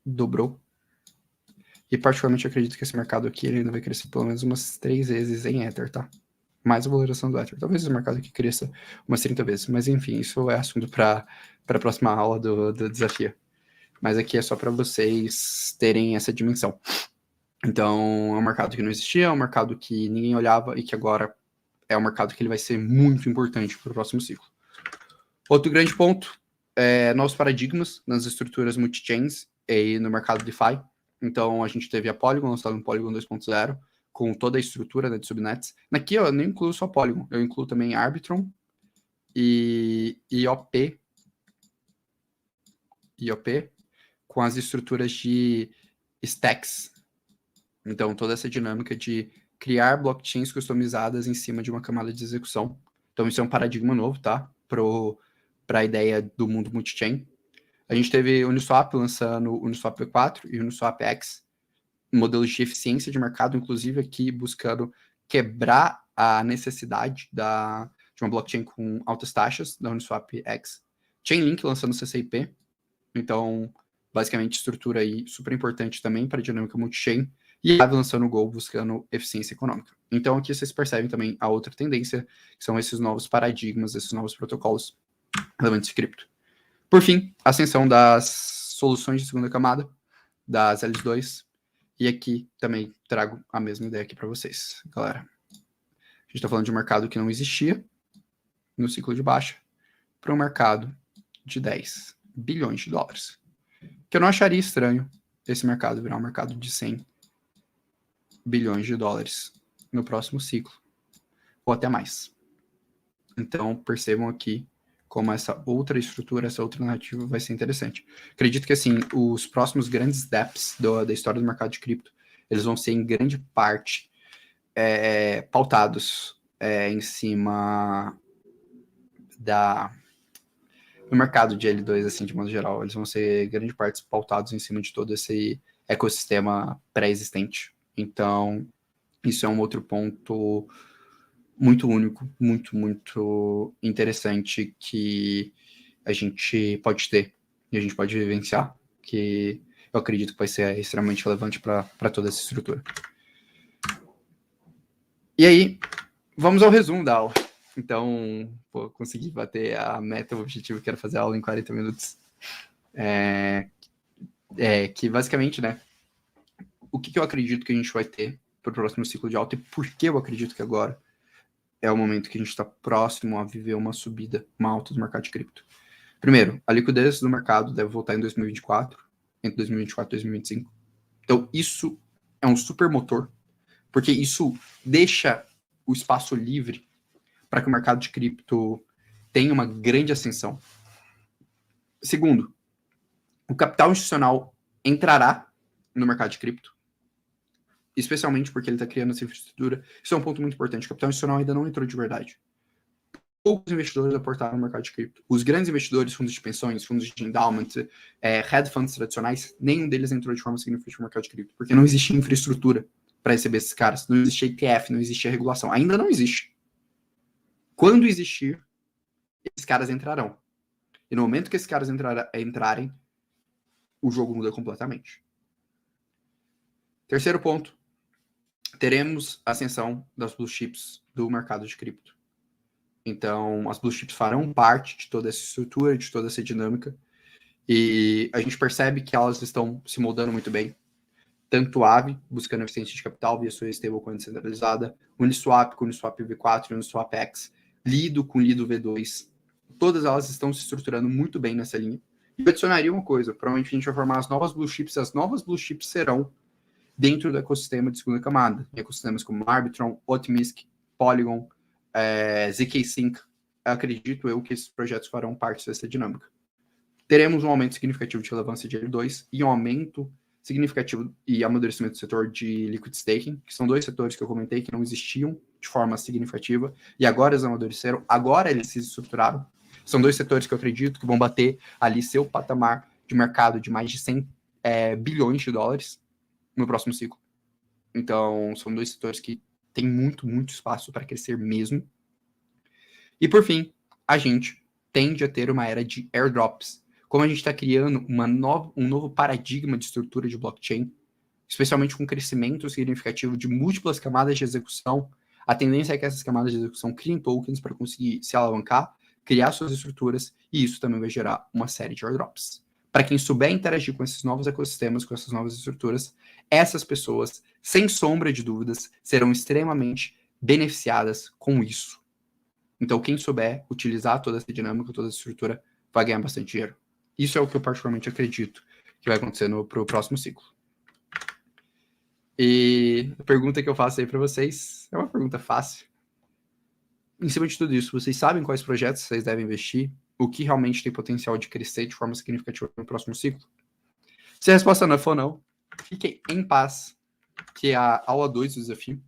dobrou. E particularmente eu acredito que esse mercado aqui ele ainda vai crescer pelo menos umas 3 vezes em Ether, tá? Mais a valorização do Ether. Talvez esse mercado aqui cresça umas 30 vezes. Mas enfim, isso é assunto para a próxima aula do desafio. Mas aqui é só para vocês terem essa dimensão. Então, é um mercado que não existia, é um mercado que ninguém olhava e que agora é um mercado que ele vai ser muito importante para o próximo ciclo. Outro grande ponto é novos paradigmas nas estruturas multi-chains e no mercado DeFi. Então, a gente teve a Polygon, lançado no Polygon 2.0, com toda a estrutura, né, de subnets. Aqui eu nem incluo só Polygon, eu incluo também Arbitrum e IOP, com as estruturas de stacks. Então, toda essa dinâmica de criar blockchains customizadas em cima de uma camada de execução. Então, isso é um paradigma novo, tá? Para a ideia do mundo multi-chain. A gente teve o Uniswap lançando o Uniswap V4 e o Uniswap X, modelos de eficiência de mercado, inclusive aqui buscando quebrar a necessidade de uma blockchain com altas taxas, da Uniswap X. Chainlink lançando CCIP, então, basicamente, estrutura aí super importante também para a dinâmica multi-chain, e a lançando o Go buscando eficiência econômica. Então, aqui vocês percebem também a outra tendência, que são esses novos paradigmas, esses novos protocolos relevantes de cripto. Por fim, ascensão das soluções de segunda camada, das L2, e aqui também trago a mesma ideia aqui para vocês, galera. A gente está falando de um mercado que não existia no ciclo de baixa para um mercado de 10 bilhões de dólares. Que eu não acharia estranho esse mercado virar um mercado de 100 bilhões de dólares no próximo ciclo, ou até mais. Então, percebam aqui como essa outra estrutura, essa outra narrativa vai ser interessante. Acredito que, assim, os próximos grandes steps da história do mercado de cripto, eles vão ser, em grande parte, pautados em cima do mercado de L2, assim, de modo geral. Eles vão ser, grande parte, pautados em cima de todo esse ecossistema pré-existente. Então, isso é um outro ponto muito único, muito interessante que a gente pode ter e a gente pode vivenciar, que eu acredito que vai ser extremamente relevante para toda essa estrutura. E aí, vamos ao resumo da aula. Então, consegui bater a meta, o objetivo que era fazer a aula em 40 minutos. Que basicamente, né, o que eu acredito que a gente vai ter para o próximo ciclo de alta e por que eu acredito que agora é o momento que a gente está próximo a viver uma subida, uma alta do mercado de cripto. Primeiro, a liquidez do mercado deve voltar em 2024, entre 2024 e 2025. Então, isso é um super motor, porque isso deixa o espaço livre para que o mercado de cripto tenha uma grande ascensão. Segundo, o capital institucional entrará no mercado de cripto, especialmente porque ele está criando essa infraestrutura. Isso é um ponto muito importante. O capital institucional ainda não entrou de verdade. Poucos investidores aportaram no mercado de cripto. Os grandes investidores, fundos de pensões, fundos de endowment, hedge funds tradicionais, nenhum deles entrou de forma significativa no mercado de cripto, porque não existia infraestrutura para receber esses caras. Não existia ETF, não existia regulação. Ainda não existe. Quando existir, esses caras entrarão. E no momento que esses caras entrarem, o jogo muda completamente. Terceiro ponto, teremos a ascensão das blue chips do mercado de cripto. Então, as blue chips farão parte de toda essa estrutura, de toda essa dinâmica, e a gente percebe que elas estão se moldando muito bem. Tanto a Aave, buscando eficiência de capital via sua stablecoin descentralizada, Uniswap com Uniswap V4 e Uniswap X, Lido com Lido V2, todas elas estão se estruturando muito bem nessa linha. E eu adicionaria uma coisa, provavelmente a gente vai formar as novas blue chips, as novas blue chips serão dentro do ecossistema de segunda camada, ecossistemas como Arbitrum, Optimistic, Polygon, ZK Sync. Acredito eu que esses projetos farão parte dessa dinâmica. Teremos um aumento significativo de relevância de L2 e um aumento significativo e amadurecimento do setor de liquid staking, que são dois setores que eu comentei que não existiam de forma significativa e agora eles amadureceram, agora eles se estruturaram. São dois setores que eu acredito que vão bater ali seu patamar de mercado de mais de 100 bilhões de dólares no próximo ciclo. Então, são dois setores que têm muito espaço para crescer mesmo. E, por fim, a gente tende a ter uma era de airdrops. Como a gente está criando um novo paradigma de estrutura de blockchain, especialmente com crescimento significativo de múltiplas camadas de execução, a tendência é que essas camadas de execução criem tokens para conseguir se alavancar, criar suas estruturas, e isso também vai gerar uma série de airdrops. Para quem souber interagir com esses novos ecossistemas, com essas novas estruturas, essas pessoas, sem sombra de dúvidas, serão extremamente beneficiadas com isso. Então, quem souber utilizar toda essa dinâmica, toda essa estrutura, vai ganhar bastante dinheiro. Isso é o que eu particularmente acredito que vai acontecer para o próximo ciclo. E a pergunta que eu faço aí para vocês é uma pergunta fácil. Em cima de tudo isso, vocês sabem quais projetos vocês devem investir? O que realmente tem potencial de crescer de forma significativa no próximo ciclo? Se a resposta não for não, fiquem em paz, que a aula 2 do desafio,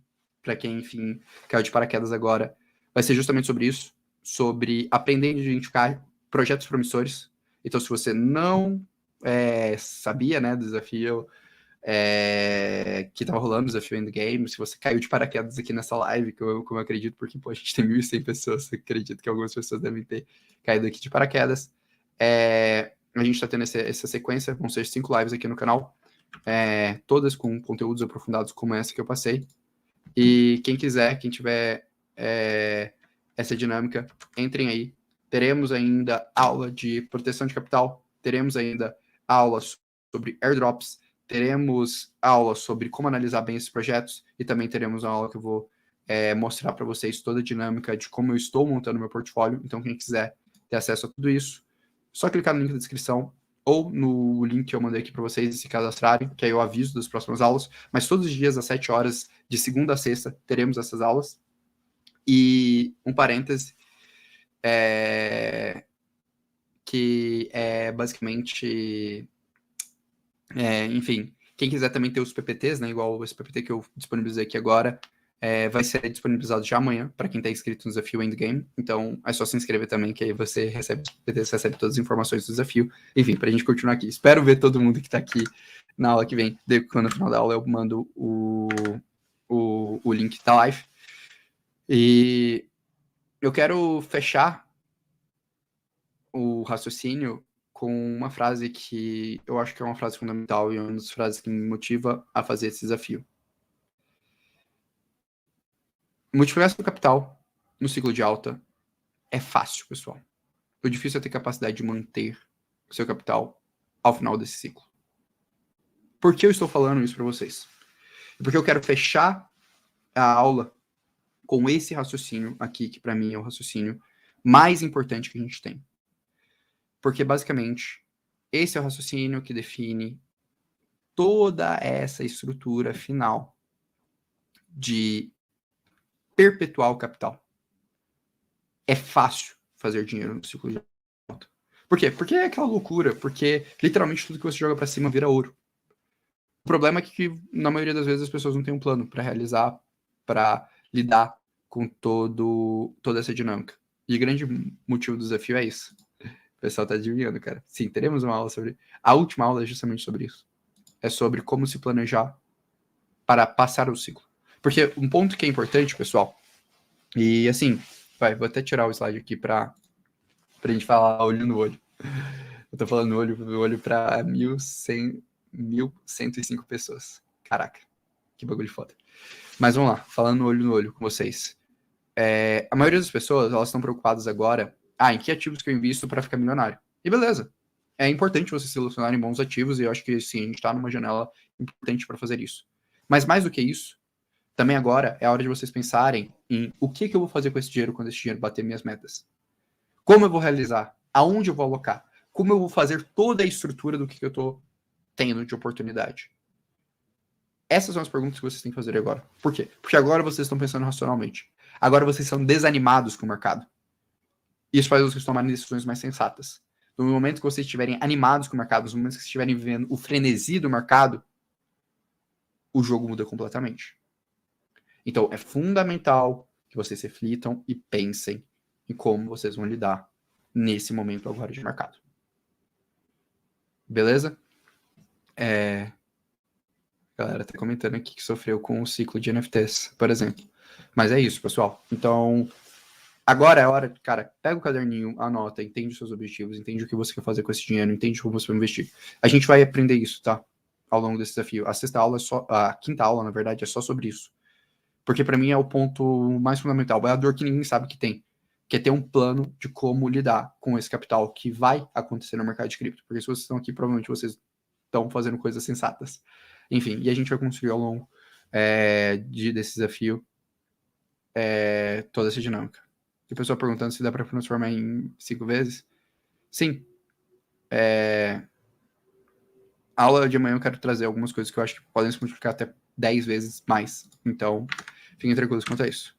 para quem, enfim, caiu de paraquedas agora, vai ser justamente sobre isso, sobre aprender a identificar projetos promissores. Então, se você não sabia, né, do desafio que estava rolando, o desafio Endgame, se você caiu de paraquedas aqui nessa live, como eu acredito, porque a gente tem 1.100 pessoas, eu acredito que algumas pessoas devem ter caído aqui de paraquedas. A gente está tendo essa sequência, vão ser 5 lives aqui no canal, todas com conteúdos aprofundados como essa que eu passei. E quem quiser, quem tiver essa dinâmica, entrem aí. Teremos ainda aula de proteção de capital, teremos ainda aula sobre airdrops, teremos aula sobre como analisar bem esses projetos e também teremos uma aula que eu vou mostrar para vocês toda a dinâmica de como eu estou montando meu portfólio. Então, quem quiser ter acesso a tudo isso, só clicar no link da descrição ou no link que eu mandei aqui para vocês e se cadastrarem, que aí eu aviso das próximas aulas. Mas todos os dias, às 7 horas, de segunda a sexta, teremos essas aulas. E um parêntese, que é basicamente... enfim, quem quiser também ter os PPTs, né, igual esse PPT que eu disponibilizei aqui agora, vai ser disponibilizado já amanhã para quem está inscrito no desafio Endgame. Então é só se inscrever também, que aí você recebe todas as informações do desafio. Enfim, para a gente continuar aqui. Espero ver todo mundo que está aqui na aula que vem. Quando no final da aula eu mando o link da live. E eu quero fechar o raciocínio com uma frase que eu acho que é uma frase fundamental e uma das frases que me motiva a fazer esse desafio. Multiplicar seu capital no ciclo de alta é fácil, pessoal. O difícil é ter capacidade de manter o seu capital ao final desse ciclo. Por que eu estou falando isso para vocês? Porque eu quero fechar a aula com esse raciocínio aqui, que para mim é o raciocínio mais importante que a gente tem. Porque, basicamente, esse é o raciocínio que define toda essa estrutura final de perpetuar o capital. É fácil fazer dinheiro no ciclo de alta. Por quê? Porque é aquela loucura, porque literalmente tudo que você joga para cima vira ouro. O problema é que, na maioria das vezes, as pessoas não têm um plano para realizar, para lidar com toda essa dinâmica. E o grande motivo do desafio é isso. O pessoal tá adivinhando, cara. Sim, teremos uma aula sobre... A última aula é justamente sobre isso. É sobre como se planejar para passar o ciclo. Porque um ponto que é importante, pessoal, e assim, vou até tirar o slide aqui pra gente falar olho no olho. Eu tô falando olho no olho pra 1.105 pessoas. Caraca, que bagulho foda. Mas vamos lá, falando olho no olho com vocês. A maioria das pessoas, elas estão preocupadas agora, em que ativos que eu invisto para ficar milionário? E beleza, é importante você selecionar em bons ativos, e eu acho que sim, a gente tá numa janela importante para fazer isso. Mas mais do que isso, também agora é a hora de vocês pensarem em o que eu vou fazer com esse dinheiro quando esse dinheiro bater minhas metas. Como eu vou realizar? Aonde eu vou alocar? Como eu vou fazer toda a estrutura do que eu estou tendo de oportunidade? Essas são as perguntas que vocês têm que fazer agora. Por quê? Porque agora vocês estão pensando racionalmente. Agora vocês são desanimados com o mercado. Isso faz vocês tomarem decisões mais sensatas. No momento que vocês estiverem animados com o mercado, no momento que vocês estiverem vivendo o frenesi do mercado, o jogo muda completamente. Então, é fundamental que vocês reflitam e pensem em como vocês vão lidar nesse momento agora de mercado. Beleza? Galera tá comentando aqui que sofreu com o ciclo de NFTs, por exemplo. Mas é isso, pessoal. Então, agora é a hora, cara, pega o caderninho, anota, entende os seus objetivos, entende o que você quer fazer com esse dinheiro, entende como você vai investir. A gente vai aprender isso, tá? Ao longo desse desafio. A quinta aula, na verdade, é só sobre isso. Porque para mim é o ponto mais fundamental. É a dor que ninguém sabe que tem. Que é ter um plano de como lidar com esse capital que vai acontecer no mercado de cripto. Porque se vocês estão aqui, provavelmente vocês estão fazendo coisas sensatas. Enfim, e a gente vai construir ao longo desse desafio toda essa dinâmica. E a pessoa perguntando se dá para transformar em 5 vezes. Sim. A aula de amanhã eu quero trazer algumas coisas que eu acho que podem se multiplicar até 10 vezes mais. Então, fiquem tranquilos quanto a isso.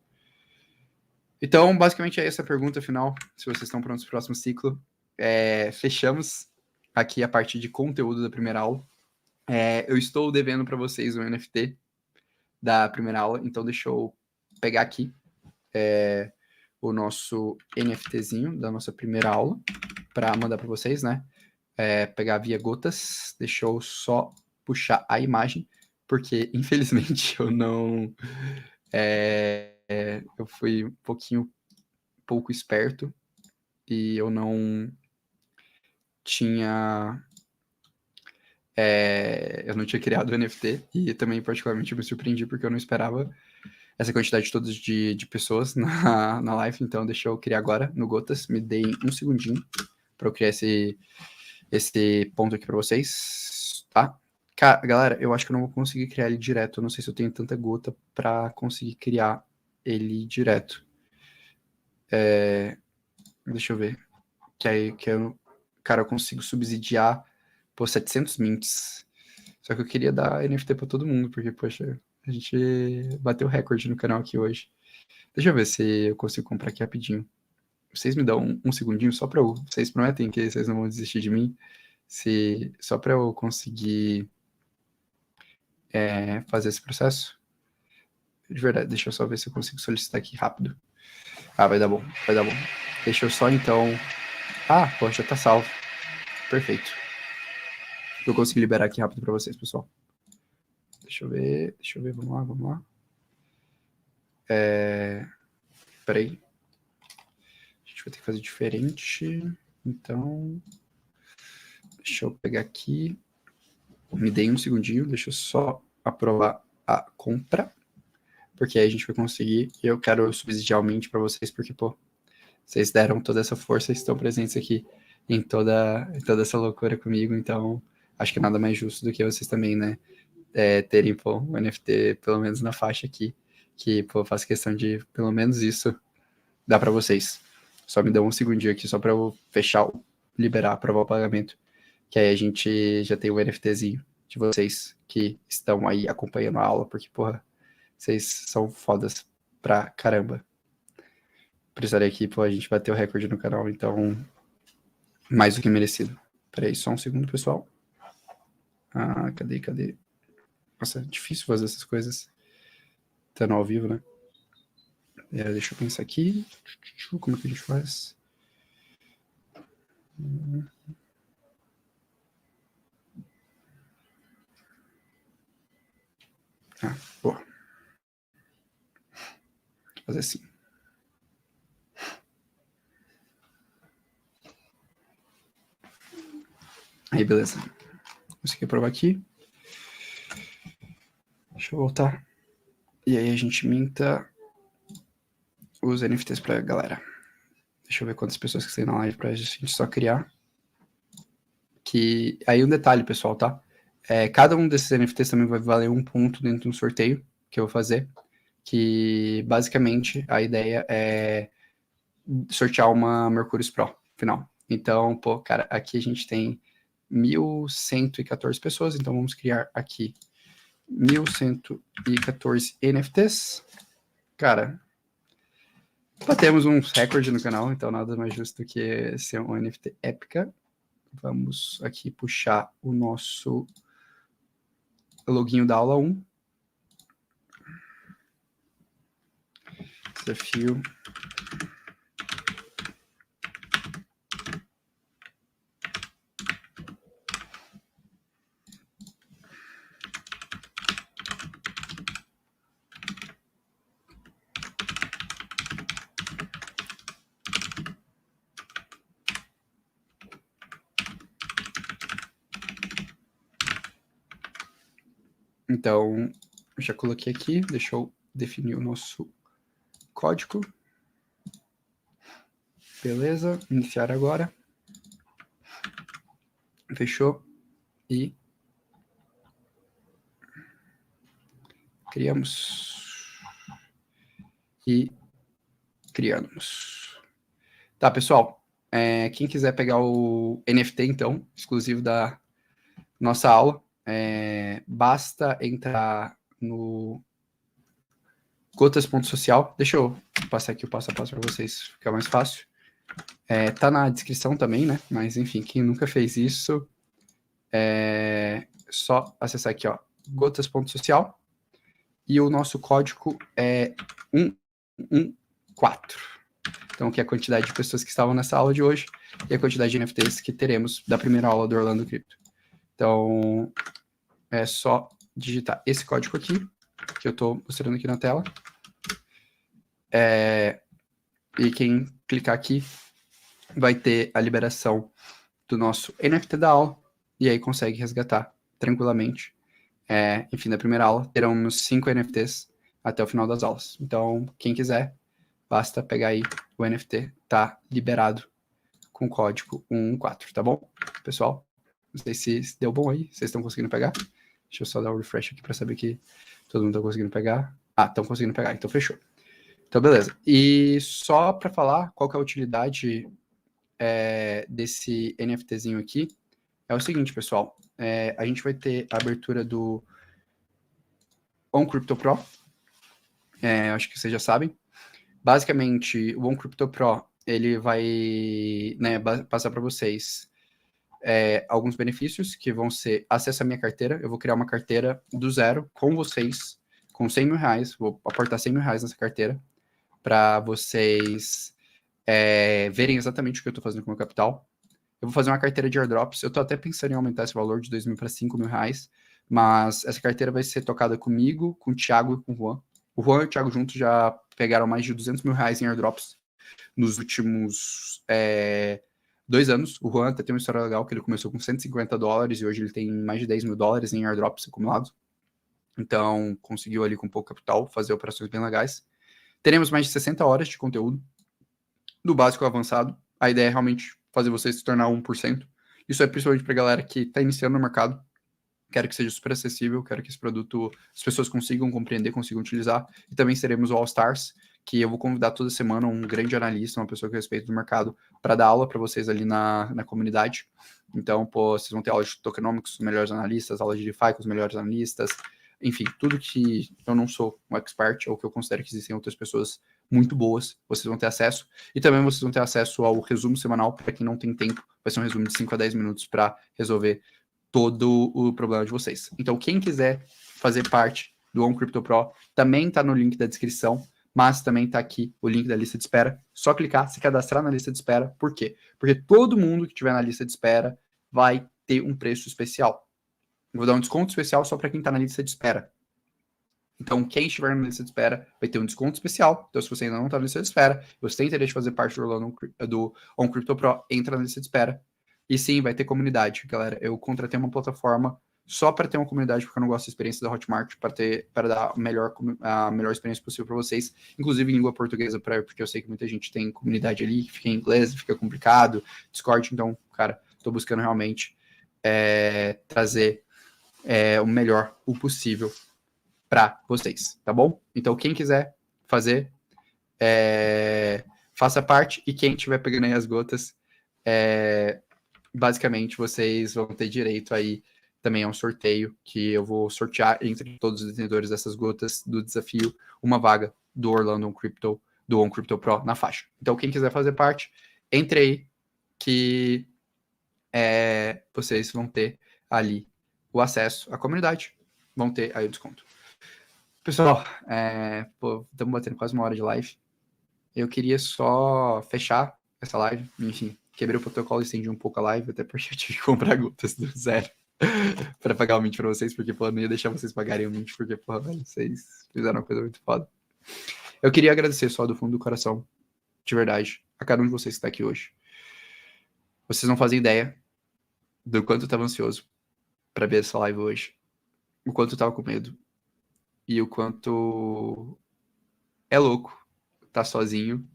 Então, basicamente é essa a pergunta final. Se vocês estão prontos para o próximo ciclo. Fechamos aqui a parte de conteúdo da primeira aula. Eu estou devendo para vocês um NFT da primeira aula, então deixa eu pegar aqui o nosso NFTzinho da nossa primeira aula para mandar para vocês, né? Pegar via gotas. Deixa eu só puxar a imagem, porque infelizmente eu não... eu fui pouco esperto e eu não tinha... eu não tinha criado o NFT e também particularmente me surpreendi porque eu não esperava essa quantidade toda de pessoas na live, então deixa eu criar agora no Gotas, me dei um segundinho para eu criar esse ponto aqui para vocês, tá? Galera, eu acho que eu não vou conseguir criar ele direto, eu não sei se eu tenho tanta gota para conseguir criar ele direto. Deixa eu ver, cara, eu consigo subsidiar por 700 mints, só que eu queria dar NFT para todo mundo, porque, poxa, a gente bateu recorde no canal aqui hoje. Deixa eu ver se eu consigo comprar aqui rapidinho. Vocês me dão um segundinho só para eu... Vocês prometem que vocês não vão desistir de mim? Só para eu conseguir fazer esse processo? De verdade, deixa eu só ver se eu consigo solicitar aqui rápido. Ah, vai dar bom, vai dar bom. Deixa eu só, então... Ah, pô, já tá salvo. Perfeito. Eu consegui liberar aqui rápido pra vocês, pessoal. Deixa eu ver, vamos lá, vamos lá. Peraí. A gente vai ter que fazer diferente. Então... Deixa eu pegar aqui. Me dei um segundinho, deixa eu só aprovar a compra. Porque aí a gente vai conseguir. E eu quero subsidiar o Mint pra vocês, porque, pô, vocês deram toda essa força e estão presentes aqui em toda essa loucura comigo. Então, acho que nada mais justo do que vocês também, né? Terem, pô, um NFT, pelo menos na faixa aqui. Que, pô, eu faço questão de, pelo menos isso, dar pra vocês. Só me dá um segundinho aqui, só pra eu fechar, liberar, aprovar o pagamento. Que aí a gente já tem o NFTzinho de vocês que estão aí acompanhando a aula, porque, porra, vocês são fodas pra caramba. Precisaria aqui, pô, a gente bateu o recorde no canal, então, mais do que merecido. Peraí, só um segundo, pessoal. Ah, cadê? Nossa, é difícil fazer essas coisas estando ao vivo, né? Deixa eu pensar aqui. Como é que a gente faz? Boa. Vou fazer assim. Aí, beleza. Consegui aprovar aqui. Deixa eu voltar. E aí a gente minta os NFTs pra galera. Deixa eu ver quantas pessoas que tem na live pra gente só criar. Que... Aí um detalhe, pessoal, tá? Cada um desses NFTs também vai valer um ponto dentro de um sorteio que eu vou fazer. Que basicamente a ideia é sortear uma Mercurius Pro final. Então, pô, cara, aqui a gente tem 1.114 pessoas, então vamos criar aqui 1.114 NFTs. Cara, batemos um recorde no canal, então nada mais justo do que ser um NFT épica. Vamos aqui puxar o nosso loginho da aula 1. Desafio. Então, eu já coloquei aqui, deixa eu definir o nosso código. Beleza, iniciar agora. Fechou. E criamos. E criamos. Tá, pessoal. Quem quiser pegar o NFT, então, exclusivo da nossa aula, basta entrar no gotas.social. Deixa eu passar aqui o passo a passo para vocês, ficar mais fácil. Tá na descrição também, né? Mas, enfim, quem nunca fez isso, só acessar aqui, ó, gotas.social. E o nosso código é 114. Então, que é a quantidade de pessoas que estavam nessa aula de hoje e a quantidade de NFTs que teremos da primeira aula do Orlando Crypto. Então, é só digitar esse código aqui, que eu estou mostrando aqui na tela. E quem clicar aqui vai ter a liberação do nosso NFT da aula, e aí consegue resgatar tranquilamente. Enfim, da primeira aula, teremos 5 NFTs até o final das aulas. Então, quem quiser, basta pegar aí o NFT, tá liberado com o código 114, tá bom? Pessoal, não sei se deu bom aí, vocês estão conseguindo pegar? Deixa eu só dar um refresh aqui para saber que todo mundo tá conseguindo pegar. Estão conseguindo pegar, então fechou. Então, beleza. E só para falar qual que é a utilidade desse NFTzinho aqui, é o seguinte, pessoal. A gente vai ter a abertura do OnCrypto Pro. Acho que vocês já sabem. Basicamente, o OnCrypto Pro, ele vai, né, passar para vocês alguns benefícios que vão ser acesso à minha carteira. Eu vou criar uma carteira do zero com vocês, com 100 mil reais, vou aportar 100 mil reais nessa carteira, para vocês verem exatamente o que eu estou fazendo com o meu capital. Eu vou fazer uma carteira de airdrops, eu estou até pensando em aumentar esse valor de 2 mil para 5 mil reais, mas essa carteira vai ser tocada comigo, com o Thiago e com o Juan. O Juan e o Thiago juntos já pegaram mais de 200 mil reais em airdrops nos últimos 2 anos. O Juan até tem uma história legal, que ele começou com $150 e hoje ele tem mais de 10 mil dólares em airdrops acumulados. Então, conseguiu ali com pouco capital fazer operações bem legais. Teremos mais de 60 horas de conteúdo, do básico ao avançado. A ideia é realmente fazer você se tornar 1%. Isso é principalmente para a galera que está iniciando no mercado. Quero que seja super acessível, quero que esse produto as pessoas consigam compreender, consigam utilizar. E também seremos o All Stars, que eu vou convidar toda semana um grande analista, uma pessoa que respeita do mercado, para dar aula para vocês ali na comunidade. Então, vocês vão ter aula de tokenomics com os melhores analistas, aula de DeFi com os melhores analistas, enfim, tudo que eu não sou um expert, ou que eu considero que existem outras pessoas muito boas, vocês vão ter acesso. E também vocês vão ter acesso ao resumo semanal, para quem não tem tempo, vai ser um resumo de 5 a 10 minutos para resolver todo o problema de vocês. Então, quem quiser fazer parte do OnCrypto Pro, também está no link da descrição, mas também está aqui o link da lista de espera. Só clicar, se cadastrar na lista de espera. Por quê? Porque todo mundo que estiver na lista de espera vai ter um preço especial. Eu vou dar um desconto especial só para quem está na lista de espera. Então, quem estiver na lista de espera vai ter um desconto especial. Então, se você ainda não está na lista de espera, você tem interesse de fazer parte do OnCrypto Pro, entra na lista de espera. E sim, vai ter comunidade, galera. Eu contratei uma plataforma só para ter uma comunidade, porque eu não gosto da experiência da Hotmart, para dar a melhor experiência possível para vocês, inclusive em língua portuguesa, porque eu sei que muita gente tem comunidade ali que fica em inglês, fica complicado, Discord. Então, cara, estou buscando realmente trazer o melhor possível para vocês, tá bom? Então, quem quiser fazer, faça parte, e quem estiver pegando aí as gotas, basicamente, vocês vão ter direito aí também a um sorteio, que eu vou sortear entre todos os detenedores dessas gotas do desafio, uma vaga do Orlando Crypto, do OnCrypto Pro na faixa. Então, quem quiser fazer parte, entre aí, que vocês vão ter ali o acesso à comunidade, vão ter aí o desconto. Pessoal, estamos batendo quase 1 hora de live. Eu queria só fechar essa live, enfim, quebrei o protocolo e estendi um pouco a live, até porque eu tive que comprar gotas do zero para pagar o Mint para vocês, porque, pô, não ia deixar vocês pagarem o Mint, porque, pô, velho, vocês fizeram uma coisa muito foda. Eu queria agradecer só do fundo do coração, de verdade, a cada um de vocês que está aqui hoje. Vocês não fazem ideia do quanto eu estava ansioso para ver essa live hoje, o quanto eu estava com medo, e o quanto é louco estar sozinho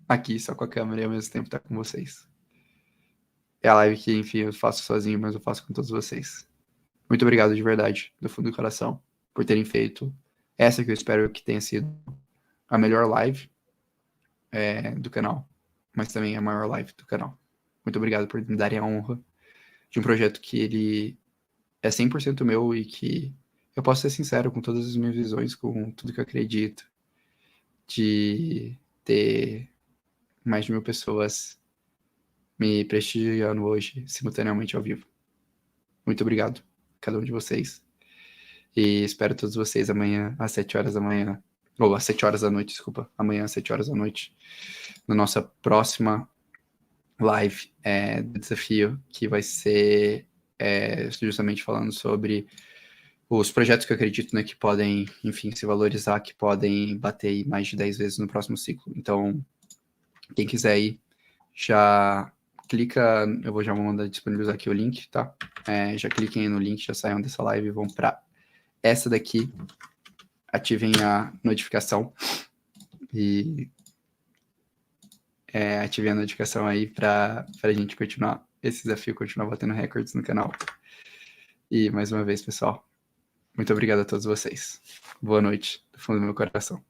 aqui, só com a câmera, e ao mesmo tempo estar com vocês. É a live que, enfim, eu faço sozinho, mas eu faço com todos vocês. Muito obrigado de verdade, do fundo do coração, por terem feito essa que eu espero que tenha sido a melhor live do canal, mas também a maior live do canal. Muito obrigado por me darem a honra de um projeto que ele é 100% meu e que eu posso ser sincero com todas as minhas visões, com tudo que eu acredito, de ter mais de 1.000 pessoas me prestigiando hoje, simultaneamente ao vivo. Muito obrigado, cada um de vocês. E espero todos vocês amanhã, às 7 horas da manhã, ou às 7 horas da noite, desculpa. Amanhã, às 7 horas da noite, na nossa próxima live do desafio, que vai ser justamente falando sobre os projetos que eu acredito, né, que podem, enfim, se valorizar, que podem bater aí mais de 10 vezes no próximo ciclo. Então, quem quiser aí, já clica, já vou mandar disponibilizar aqui o link, tá? Já cliquem aí no link, já saiam dessa live e vão para essa daqui, ativem a notificação e ativem a notificação aí para a gente continuar esse desafio, continuar batendo recordes no canal. E mais uma vez, pessoal, muito obrigado a todos vocês. Boa noite, do fundo do meu coração.